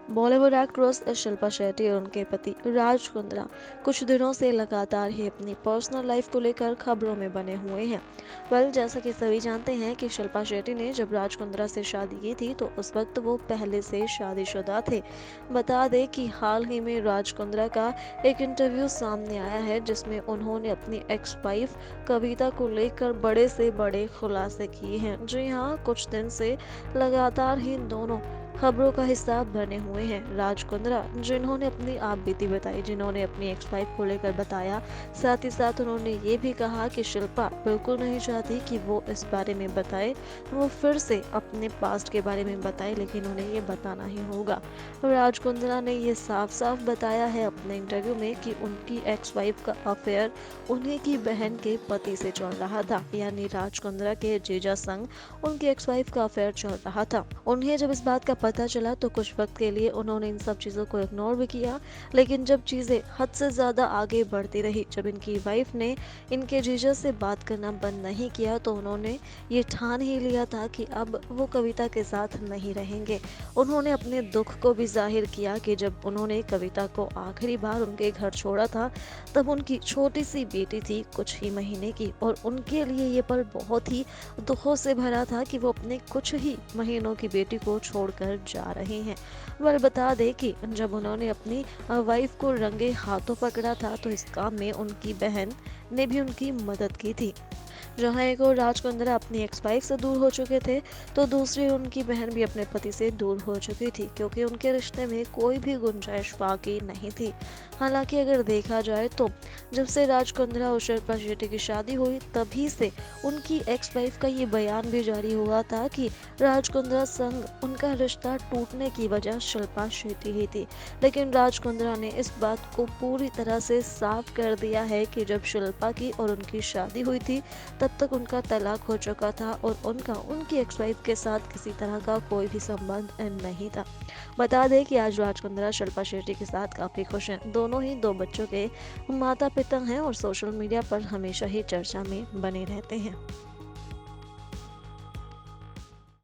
Bollywood actress Shilpa Shetty और उनके पति राज कुंद्रा कुछ दिनों से लगातार ही अपनी पर्सनल लाइफ को लेकर खबरों में बने हुए हैं। जैसा कि सभी जानते हैं कि शिल्पा शेट्टी ने जब राज कुंद्रा से शादी की थी तो उस वक्त वो पहले से शादीशुदा थे। बता दें कि हाल ही में राज कुंद्रा का एक इंटरव्यू सामने आया है जिसमें उन्होंने अपनी एक्स वाइफ कविता को लेकर बड़े से बड़े खुलासे किए हैं। जी हाँ, कुछ दिन से लगातार ही दोनों खबरों का हिस्सा बने हुए हैं। राज कुंद्रा जिन्होंने अपनी आप बीती बताई, जिन्होंने अपनी एक्स वाइफ को लेकर बताया, साथ ही साथ उन्होंने ये भी कहा कि शिल्पा बिल्कुल नहीं चाहती कि वो इस बारे में बताए, वो फिर से अपने पास्ट के बारे में बताए, लेकिन उन्हें ये बताना ही होगा। राज कुंद्रा ने ये साफ साफ बताया है अपने इंटरव्यू में कि उनकी एक्स वाइफ का अफेयर उन्हीं की बहन के पति से चल रहा था, यानी राज कुंद्रा के जीजा संग उनकी एक्स वाइफ का अफेयर चल रहा था। उन्हें जब इस बात का पता चला तो कुछ वक्त के लिए उन्होंने इन सब चीज़ों को इग्नोर भी किया, लेकिन जब चीज़ें हद से ज़्यादा आगे बढ़ती रही, जब इनकी वाइफ ने इनके जीजा से बात करना बंद नहीं किया, तो उन्होंने ये ठान ही लिया था कि अब वो कविता के साथ नहीं रहेंगे। उन्होंने अपने दुख को भी जाहिर किया कि जब उन्होंने कविता को आखिरी बार उनके घर छोड़ा था, तब उनकी छोटी सी बेटी थी कुछ ही महीने की, और उनके लिए ये पल बहुत ही दुखों से भरा था कि वो अपने कुछ ही महीनों की बेटी को छोड़कर जा रहे हैं। बता दें कि जब उन्होंने अपनी वाइफ को रंगे हाथों पकड़ा था तो इस काम में उनकी बहन ने भी उनकी मदद की थी। जहां एक और राज कुंद्रा अपनी एक्स वाइफ से दूर हो चुके थे, तो दूसरी उनकी बहन भी अपने पति से दूर हो चुकी थी, क्योंकि उनके रिश्ते में कोई भी गुंजाइश बाकी नहीं थी। हालांकि अगर देखा जाए तो जब से राज कुंद्रा और शिल्पा शेट्टी की शादी हुई, तभी से उनकी एक्स वाइफ का ये बयान भी जारी हुआ था कि राज कुंद्रा संग उनका रिश्ता टूटने की वजह शिल्पा शेट्टी ही थी। लेकिन राज कुंद्रा ने इस बात को पूरी तरह से साफ कर दिया है कि जब शिल्पा की और उनकी शादी हुई थी, तब तक उनका तलाक हो चुका था और उनका उनकी एक्स वाइफ के साथ किसी तरह का कोई भी संबंध नहीं था। बता दें कि आज राज कुंद्रा शिल्पा शेट्टी के साथ काफी खुश हैं। दोनों ही दो बच्चों के माता पिता हैं और सोशल मीडिया पर हमेशा ही चर्चा में बने रहते हैं।